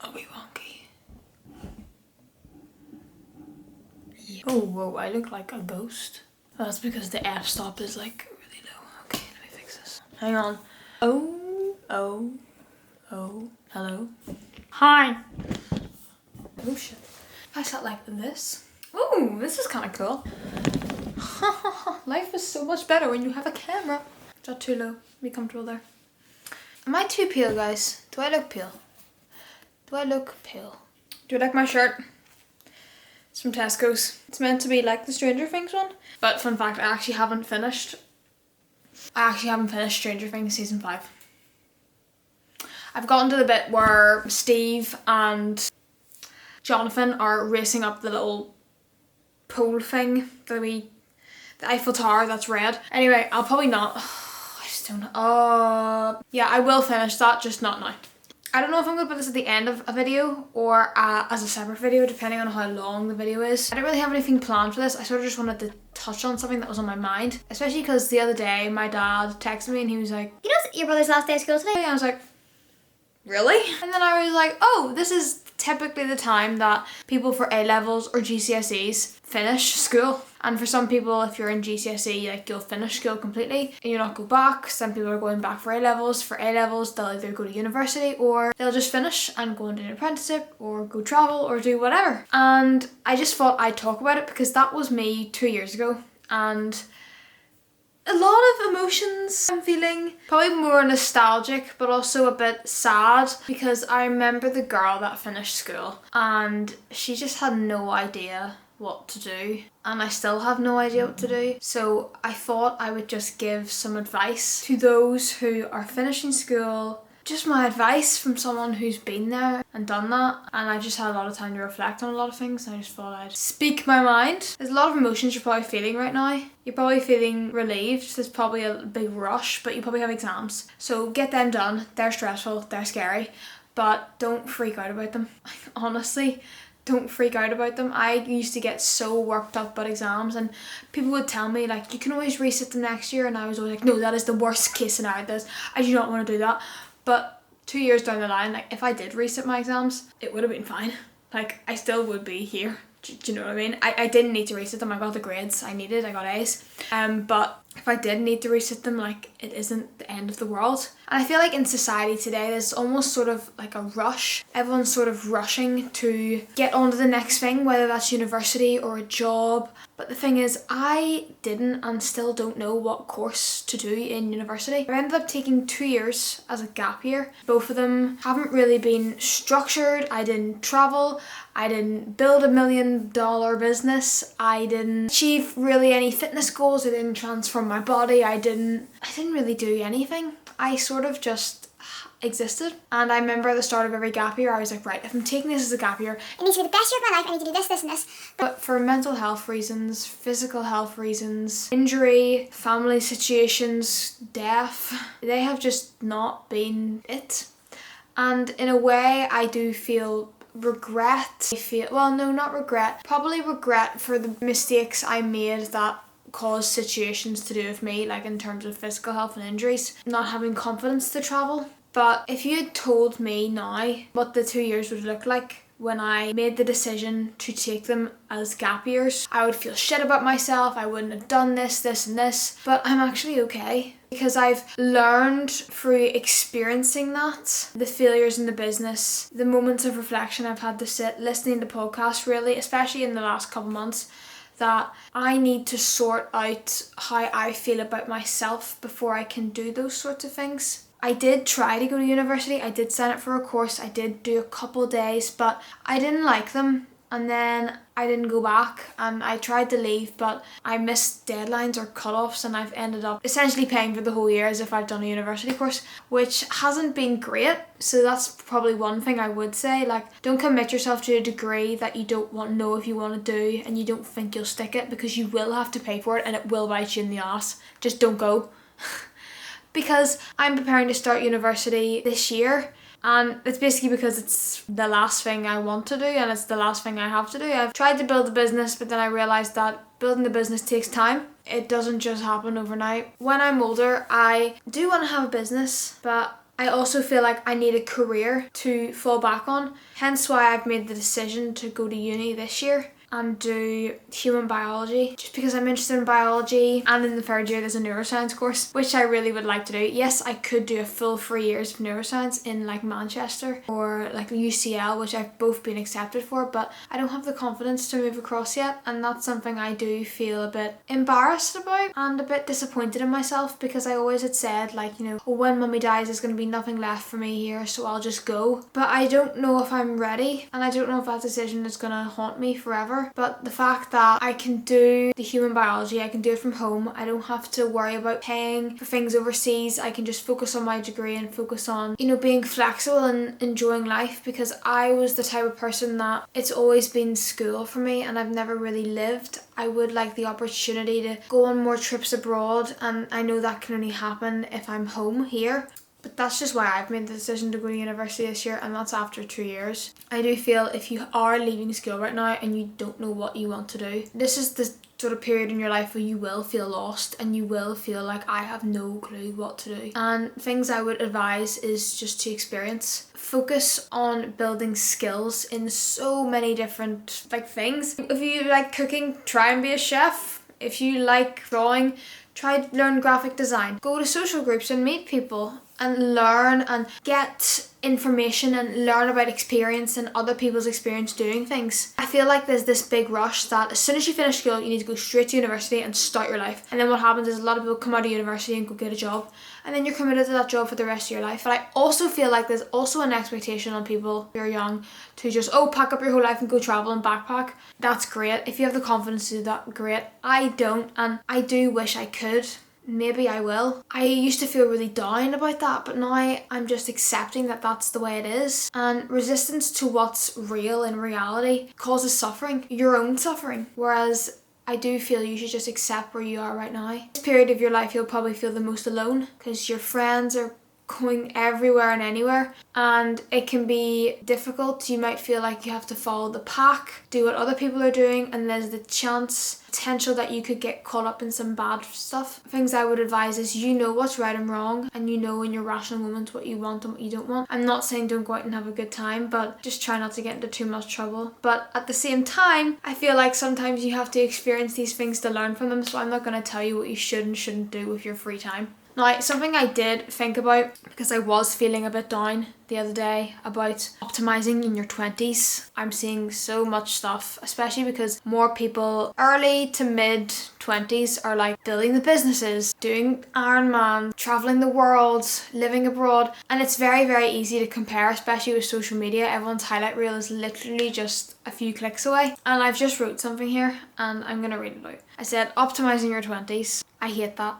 a wee wonky. Yeah. Oh, whoa, I look like a ghost. That's because the f-stop is like really low. Okay, let me fix this. Hang on. Oh, hello. Hi. Oh shit. I sat like this. Oh, this is kind of cool. Life is so much better when you have a camera. Is that too low? Be comfortable there. Am I too pale, guys? Do I look pale? Do I look pale? Do you like my shirt? It's from Tesco's. It's meant to be like the Stranger Things one. But fun fact, I actually haven't finished Stranger Things season 5. I've gotten to the bit where Steve and Jonathan are racing up the little pole thing, the Eiffel Tower that's red. Anyway, I'll probably not. I just don't know. Yeah, I will finish that, just not now. I don't know if I'm going to put this at the end of a video or as a separate video, depending on how long the video is. I don't really have anything planned for this. I sort of just wanted to touch on something that was on my mind. Especially because the other day, my dad texted me and he was like, "You know it's your brother's last day of school today?" And I was like, "Really?" And then I was like, oh, this is typically the time that people for A-levels or GCSEs finish school. And for some people, if you're in GCSE, like you'll finish school completely and you'll not go back. Some people are going back for A-levels. For A-levels, they'll either go to university or they'll just finish and go into an apprenticeship or go travel or do whatever. And I just thought I'd talk about it because that was me 2 years ago. And a lot of emotions I'm feeling, probably more nostalgic but also a bit sad, because I remember the girl that finished school and she just had no idea what to do, and I still have no idea what to do. So I thought I would just give some advice to those who are finishing school. Just my advice from someone who's been there and done that, and I just had a lot of time to reflect on a lot of things, and I just thought I'd speak my mind. There's a lot of emotions you're probably feeling right now. You're probably feeling relieved. There's probably a big rush, but you probably have exams. So get them done. They're stressful, they're scary, but don't freak out about them. Honestly, don't freak out about them. I used to get so worked up about exams, and people would tell me like, you can always resit them next year, and I was always like, no, that is the worst case scenario. I do not want to do that. But 2 years down the line, like if I did resit my exams, it would have been fine. Like I still would be here. Do you know what I mean? I didn't need to resit them. I got the grades I needed. I got A's. But if I did need to resit them, like it isn't the end of the world. And I feel like in society today, there's almost sort of like a rush. Everyone's sort of rushing to get on to the next thing, whether that's university or a job. But the thing is, I didn't and still don't know what course to do in university. I ended up taking 2 years as a gap year. Both of them haven't really been structured. I didn't travel. I didn't build $1 million business. I didn't achieve really any fitness goals. I didn't transform my body. I didn't really do anything. I sort of just existed. And I remember at the start of every gap year, I was like, right, if I'm taking this as a gap year, it needs to be the best year of my life. I need to do this, this, and this. But for mental health reasons, physical health reasons, injury, family situations, death, they have just not been it. And in a way, I do feel regret. Not regret. Probably regret for the mistakes I made that caused situations to do with me, like in terms of physical health and injuries. Not having confidence to travel. But if you had told me now what the 2 years would look like when I made the decision to take them as gap years, I would feel shit about myself. I wouldn't have done this, and this. But I'm actually okay. Because I've learned through experiencing that, the failures in the business, the moments of reflection I've had to sit listening to podcasts really, especially in the last couple months, that I need to sort out how I feel about myself before I can do those sorts of things. I did try to go to university. I did sign up for a course. I did do a couple days, but I didn't like them. And then I didn't go back, and I tried to leave, but I missed deadlines or cut-offs, and I've ended up essentially paying for the whole year as if I'd done a university course, which hasn't been great. So that's probably one thing I would say. Like, don't commit yourself to a degree that you don't know if you want to do and you don't think you'll stick it, because you will have to pay for it and it will bite you in the ass. Just don't go. Because I'm preparing to start university this year, and it's basically because it's the last thing I want to do and it's the last thing I have to do. I've tried to build a business, but then I realised that building the business takes time. It doesn't just happen overnight. When I'm older, I do want to have a business, but I also feel like I need a career to fall back on, hence why I've made the decision to go to uni this year and do human biology, just because I'm interested in biology. And in the third year there's a neuroscience course, which I really would like to do. Yes, I could do a full 3 years of neuroscience in like Manchester or like UCL, which I've both been accepted for, but I don't have the confidence to move across yet, and that's something I do feel a bit embarrassed about and a bit disappointed in myself, because I always had said, like, you know, oh, when mummy dies there's going to be nothing left for me here, so I'll just go. But I don't know if I'm ready, and I don't know if that decision is going to haunt me forever. But the fact that I can do the human biology, I can do it from home, I don't have to worry about paying for things overseas, I can just focus on my degree and focus on, you know, being flexible and enjoying life, because I was the type of person that it's always been school for me and I've never really lived. I would like the opportunity to go on more trips abroad, and I know that can only happen if I'm home here. But that's just why I've made the decision to go to university this year, and that's after 2 years. I do feel if you are leaving school right now and you don't know what you want to do, this is the sort of period in your life where you will feel lost and you will feel like I have no clue what to do. And things I would advise is just to experience. Focus on building skills in so many different like things. If you like cooking, try and be a chef. If you like drawing, try to learn graphic design. Go to social groups and meet people and learn and get information and learn about experience and other people's experience doing things. I feel like there's this big rush that as soon as you finish school you need to go straight to university and start your life, and then what happens is a lot of people come out of university and go get a job, and then you're committed to that job for the rest of your life. But I also feel like there's also an expectation on people who are young to just pack up your whole life and go travel and backpack. That's great. If you have the confidence to do that, great. I don't, and I do wish I could. Maybe I will. I used to feel really down about that, but now I'm just accepting that that's the way it is. And resistance to what's real in reality causes suffering, your own suffering. Whereas I do feel you should just accept where you are right now. This period of your life you'll probably feel the most alone, because your friends are going everywhere and anywhere, and it can be difficult. You might feel like you have to follow the pack, do what other people are doing, and there's the potential that you could get caught up in some bad stuff. Things I would advise is you know what's right and wrong, and you know in your rational moments what you want and what you don't want. I'm not saying don't go out and have a good time, but just try not to get into too much trouble. But at the same time, I feel like sometimes you have to experience these things to learn from them, so I'm not going to tell you what you should and shouldn't do with your free time. Now, something I did think about, because I was feeling a bit down the other day, about optimizing in your 20s. I'm seeing so much stuff, especially because more people early to mid 20s are like building the businesses, doing Ironman, traveling the world, living abroad, and it's very, very easy to compare, especially with social media. Everyone's highlight reel is literally just a few clicks away. And I've just wrote something here and I'm gonna read it out. I said, optimizing your 20s. I hate that.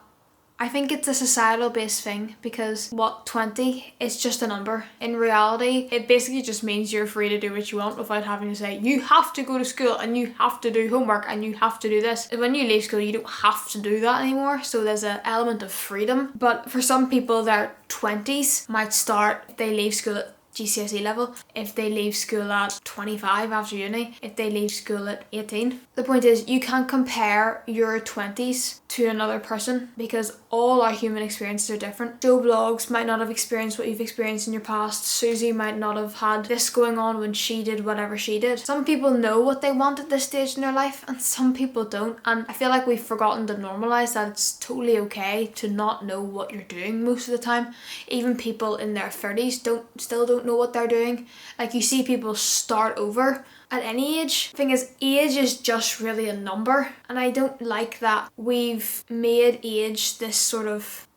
I think it's a societal based thing, because 20 is just a number. In reality, it basically just means you're free to do what you want without having to say you have to go to school and you have to do homework and you have to do this. When you leave school you don't have to do that anymore, so there's an element of freedom. But for some people their 20s might start if they leave school at GCSE level, if they leave school at 25 after uni, if they leave school at 18. The point is, you can't compare your 20s to another person, because all our human experiences are different. Joe Blogs might not have experienced what you've experienced in your past. Susie might not have had this going on when she did whatever she did. Some people know what they want at this stage in their life and some people don't, and I feel like we've forgotten to normalise that it's totally okay to not know what you're doing most of the time. Even people in their 30s still don't know what they're doing. Like, you see people start over at any age. The thing is, age is just really a number, and I don't like that we've made age this sort of,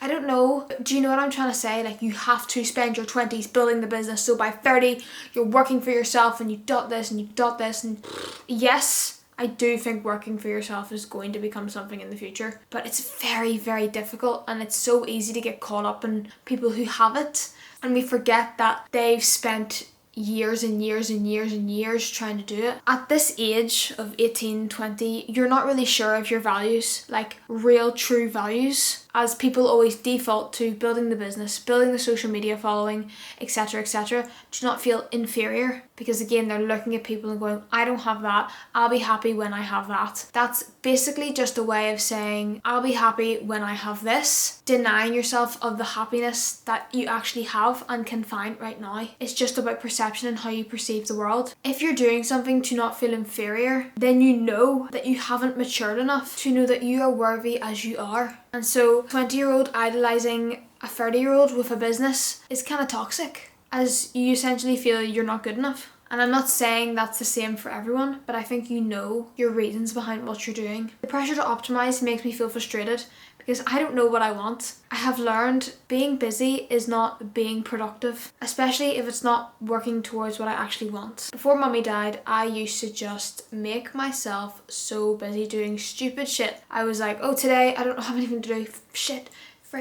I don't know, do you know what I'm trying to say? Like, you have to spend your 20s building the business, so by 30 you're working for yourself and you dot this and you dot this. And yes, I do think working for yourself is going to become something in the future, but it's very, very difficult, and it's so easy to get caught up in people who have it, and we forget that they've spent years and years and years and years trying to do it. At this age of 18, 20, you're not really sure of your values, like real true values. as people always default to building the business, building the social media following, etc., etc., do not feel inferior, because again, they're looking at people and going, I don't have that, I'll be happy when I have that. That's basically just a way of saying, I'll be happy when I have this, denying yourself of the happiness that you actually have and can find right now. It's just about perception and how you perceive the world. If you're doing something to not feel inferior, then you know that you haven't matured enough to know that you are worthy as you are. And so 20-year-old idolizing a 30-year-old with a business is kind of toxic, as you essentially feel you're not good enough. And I'm not saying that's the same for everyone, but I think you know your reasons behind what you're doing. The pressure to optimize makes me feel frustrated because I don't know what I want. I have learned being busy is not being productive, especially if it's not working towards what I actually want. Before Mummy died, I used to just make myself so busy doing stupid shit. I was like, oh, today I don't have anything to do. Shit.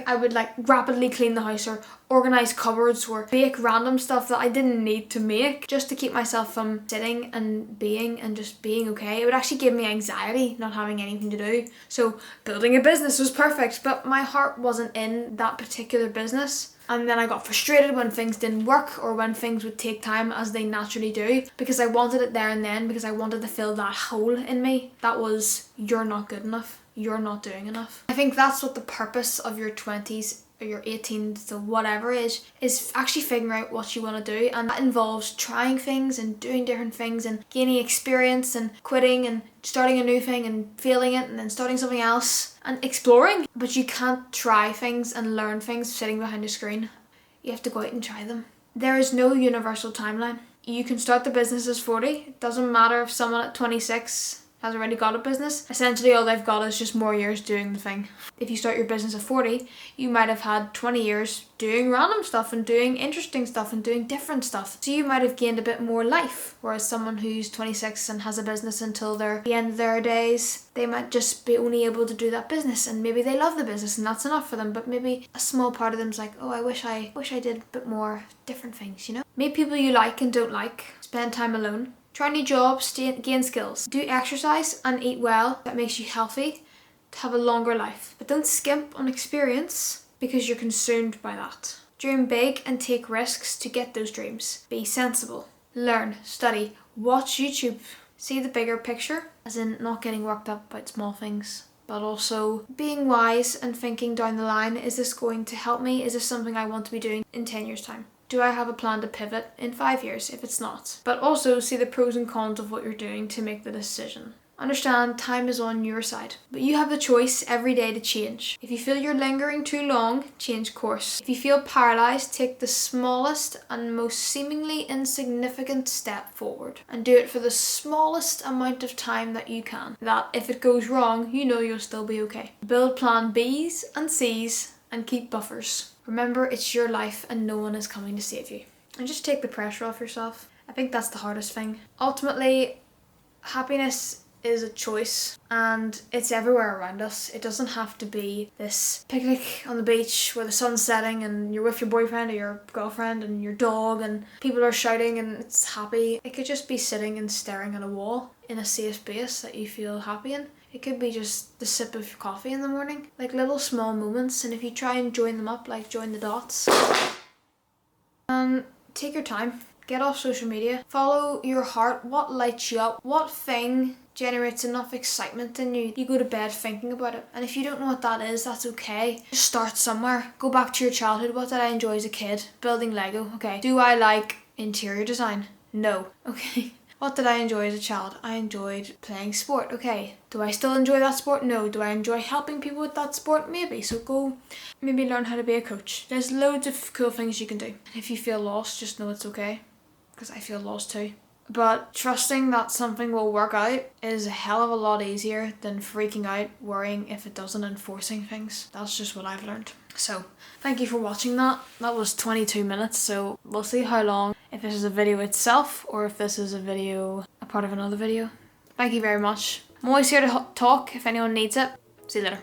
I would like rapidly clean the house or organise cupboards or bake random stuff that I didn't need to make, just to keep myself from sitting and just being okay. It would actually give me anxiety not having anything to do. So building a business was perfect, but my heart wasn't in that particular business. And then I got frustrated when things didn't work or when things would take time, as they naturally do, because I wanted it there and then, because I wanted to fill that hole in me that was, you're not good enough. You're not doing enough. I think that's what the purpose of your 20s or your 18s to whatever is actually figuring out what you want to do. And that involves trying things and doing different things and gaining experience and quitting and starting a new thing and failing it and then starting something else and exploring. But you can't try things and learn things sitting behind a screen. You have to go out and try them. There is no universal timeline. You can start the business as 40. It doesn't matter if someone at 26 has already got a business. Essentially all they've got is just more years doing the thing. If you start your business at 40, you might have had 20 years doing random stuff and doing interesting stuff and doing different stuff. So you might have gained a bit more life. Whereas someone who's 26 and has a business until they're the end of their days, they might just be only able to do that business, and maybe they love the business and that's enough for them. But maybe a small part of them's like, oh, I wish I did a bit more different things, you know? Meet people you like and don't like. Spend time alone. Try new jobs, gain skills. Do exercise and eat well. That makes you healthy to have a longer life. But don't skimp on experience because you're consumed by that. Dream big and take risks to get those dreams. Be sensible. Learn, study, watch YouTube. See the bigger picture, as in not getting worked up about small things, but also being wise and thinking down the line, is this going to help me? Is this something I want to be doing in 10 years' time? Do I have a plan to pivot in 5 years if it's not? But also see the pros and cons of what you're doing to make the decision. Understand time is on your side, but you have the choice every day to change. If you feel you're lingering too long, change course. If you feel paralysed, take the smallest and most seemingly insignificant step forward and do it for the smallest amount of time that you can. That if it goes wrong, you know you'll still be okay. Build plan Bs and Cs and keep buffers. Remember, it's your life and no one is coming to save you. And just take the pressure off yourself. I think that's the hardest thing. Ultimately, happiness is a choice and it's everywhere around us. It doesn't have to be this picnic on the beach where the sun's setting and you're with your boyfriend or your girlfriend and your dog and people are shouting and it's happy. It could just be sitting and staring at a wall in a safe space that you feel happy in. It could be just the sip of coffee in the morning, like little small moments, and if you try and join them up, like join the dots. And take your time, get off social media, follow your heart, what lights you up, what thing generates enough excitement in you. You go to bed thinking about it, and if you don't know what that is, that's okay. Just start somewhere. Go back to your childhood. What did I enjoy as a kid? Building Lego. Okay. Do I like interior design? No. Okay. What did I enjoy as a child? I enjoyed playing sport. Okay. Do I still enjoy that sport? No. Do I enjoy helping people with that sport? Maybe. So go maybe learn how to be a coach. There's loads of cool things you can do. If you feel lost, just know it's okay. Because I feel lost too. But trusting that something will work out is a hell of a lot easier than freaking out, worrying if it doesn't, and forcing things. That's just what I've learned. So, thank you for watching that. That was 22 minutes, so we'll see how long, if this is a video itself or if this is a part of another video. Thank you very much. I'm always here to talk if anyone needs it. See you later.